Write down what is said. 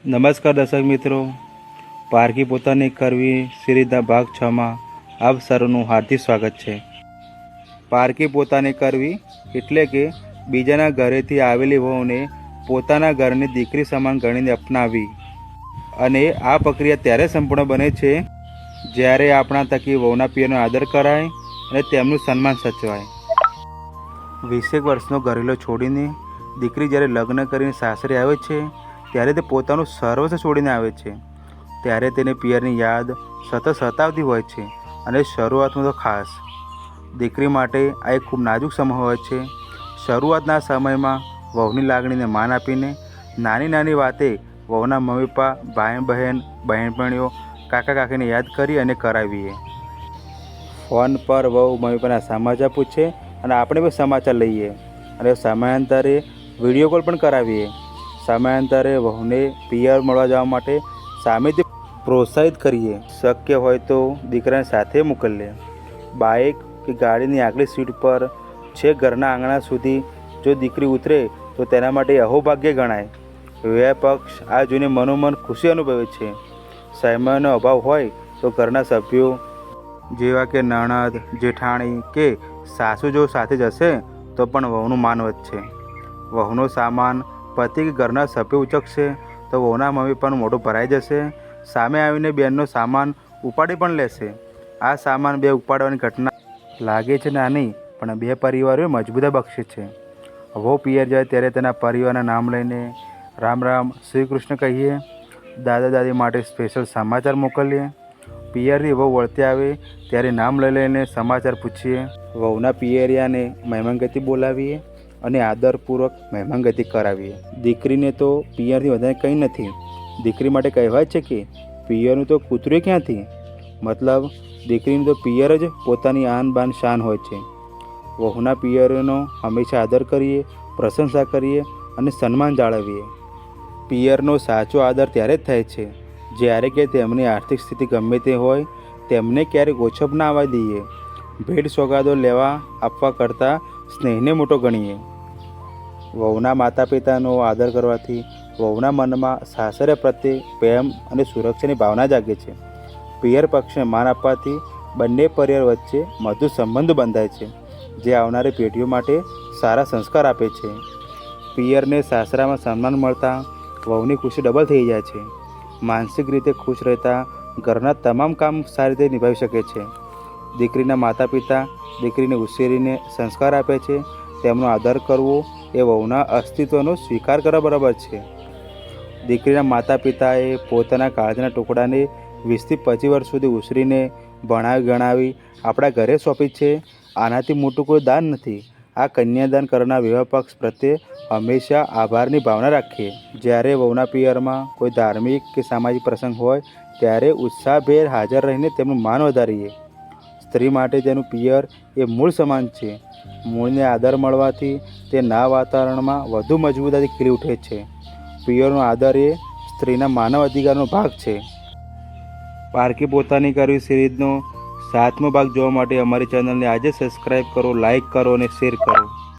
નમસ્કાર દર્શક મિત્રો, પારકી પોતાની કરવી સિરીઝના ભાગ 6 માં આપ સર્વનું હાર્દિક સ્વાગત છે। પારકી પોતાની કરવી એટલે કે બીજાના ઘરેથી આવેલી વહુને પોતાના ઘરની દીકરી સમાન ગણીને અપનાવી, અને આ પ્રક્રિયા ત્યારે સંપૂર્ણ બને છે જ્યારે આપણા થકી વહુના પિયરનો આદર કરાય અને તેમનું સન્માન સચવાય। 20 વર્ષનો ઘરેલો છોડીને દીકરી જ્યારે લગ્ન કરીને સાસરે આવે છે ત્યારે તે પોતાનું સર્વસ્વ છોડીને આવે છે। ત્યારે તેને પિયરની યાદ સતત સતાવતી હોય છે, અને શરૂઆતમાં તો ખાસ દીકરી માટે આ એક ખૂબ નાજુક સમય હોય છે। શરૂઆતના સમયમાં વહુની લાગણીને માન આપીને નાની નાની વાતે વહુના મમ્મી પપ્પા, ભાઈ બહેન, બહેનપણીઓ, કાકા કાકીને યાદ કરી અને કરાવીએ। ફોન પર વહુ મમ્મી પપ્પાના સમાચાર પૂછે અને આપણે પણ સમાચાર લઈએ, અને સમયાંતરે વિડીયો કોલ પણ કરાવીએ। સમયાંતરે વહુને પિયર મળવા જવા માટે સામેથી પ્રોત્સાહિત કરીએ। શક્ય હોય તો દીકરાને સાથે મોકલીએ। બાઇક કે ગાડીની આગલી સીટ પર છેક ઘરના આંગણા સુધી જો દીકરી ઉતરે તો તેના માટે અહોભાગ્ય ગણાય। વિવાહ પક્ષ આ જોઈને મનોમન ખુશી અનુભવે છે। સમયનો અભાવ હોય તો ઘરના સભ્યો જેવા કે નણંદ, જેઠાણી કે સાસુ જો સાથે જશે તો પણ વહુનું માન વધશે। વહુનો સામાન પતિ કે ઘરના સભ્યો ઉચકશે તો વહુના મમ્મી પપ્પાનું મોઢું ભરાઈ જશે। સામે આવીને બેનનો સામાન ઉપાડી પણ લેશે। આ સામાન બે ઉપાડવાની ઘટના લાગે છે નાની, પણ બે પરિવારોએ મજબૂતા બક્ષે છે। વહુ પિયર જાય ત્યારે તેના પરિવારના નામ લઈને રામ રામ, શ્રી કૃષ્ણ કહીએ। દાદા દાદી માટે સ્પેશિયલ સમાચાર મોકલીએ। પિયરથી વહુ વળતી આવે ત્યારે નામ લઈ લઈને સમાચાર પૂછીએ। વહુના પિયરિયાને મહેમાનગતિ બોલાવીએ અને આદરપૂર્વક મહેમાનગતિ કરાવીએ। દીકરીને તો પિયરથી વધારે કંઈ નથી। દીકરી માટે કહેવાય છે કે પિયરનું તો કૂતરું ક્યાંથી, મતલબ દીકરીનું તો પિયર જ પોતાની આન બાન શાન હોય છે। વહુના પિયરનો હંમેશા આદર કરીએ, પ્રશંસા કરીએ અને સન્માન જાળવીએ। પિયરનો સાચો આદર ત્યારે જ થાય છે જ્યારે કે તેમની આર્થિક સ્થિતિ ગમે તે હોય તેમને ક્યારેક ઓછપ ના આવવા દઈએ। ભેટ સોગાદો લેવા આપવા કરતાં સ્નેહને મોટો ગણીએ। વહુના માતા પિતાનો આદર કરવાથી વહુના મનમાં સાસરિયા પ્રત્યે પ્રેમ અને સુરક્ષાની ભાવના જાગે છે। પિયર પક્ષને માન આપવાથી બંને પરિવાર વચ્ચે મધુર સંબંધ બંધાય છે, જે આવનારી પેઢીઓ માટે સારા સંસ્કાર આપે છે। પિયરને સાસરામાં સન્માન મળતા વહુની ખુશી ડબલ થઈ જાય છે। માનસિક રીતે ખુશ રહેતા ઘરના તમામ કામ સારી રીતે નિભાવી શકે છે। દીકરીના માતા પિતા દીકરીને ઉછેરીને સંસ્કાર આપે છે, તેમનો આદર કરવો એ વહુના અસ્તિત્વનો સ્વીકાર કરવા બરાબર છે। દીકરીના માતા પિતાએ પોતાના કાળજાના ટુકડાને 20થી 25 વર્ષ સુધી ઉછરીને ભણાવી ગણાવી આપણા ઘરે સોંપી છે। આનાથી મોટું કોઈ દાન નથી। આ કન્યાદાન કરનાર વિવાહ પક્ષ પ્રત્યે હંમેશા આભારની ભાવના રાખીએ। જ્યારે વહુના પિયરમાં કોઈ ધાર્મિક કે સામાજિક પ્રસંગ હોય ત્યારે ઉત્સાહભેર હાજર રહીને તેમનું માન વધારીએ। સ્ત્રી માટે તેનું પિયર એ મૂળ સમાન છે। મૂળને આદર મળવાથી તે નવા વાતાવરણમાં વધુ મજબૂતાથી ખીલી ઉઠે છે। પિયરનો આદર એ સ્ત્રીના માનવ અધિકારનો ભાગ છે। પારકી પોતાની કરવી સિરીઝનો 7મો ભાગ જોવા માટે અમારી ચેનલને આજે સબસ્ક્રાઈબ કરો, લાઈક કરો અને શેર કરો।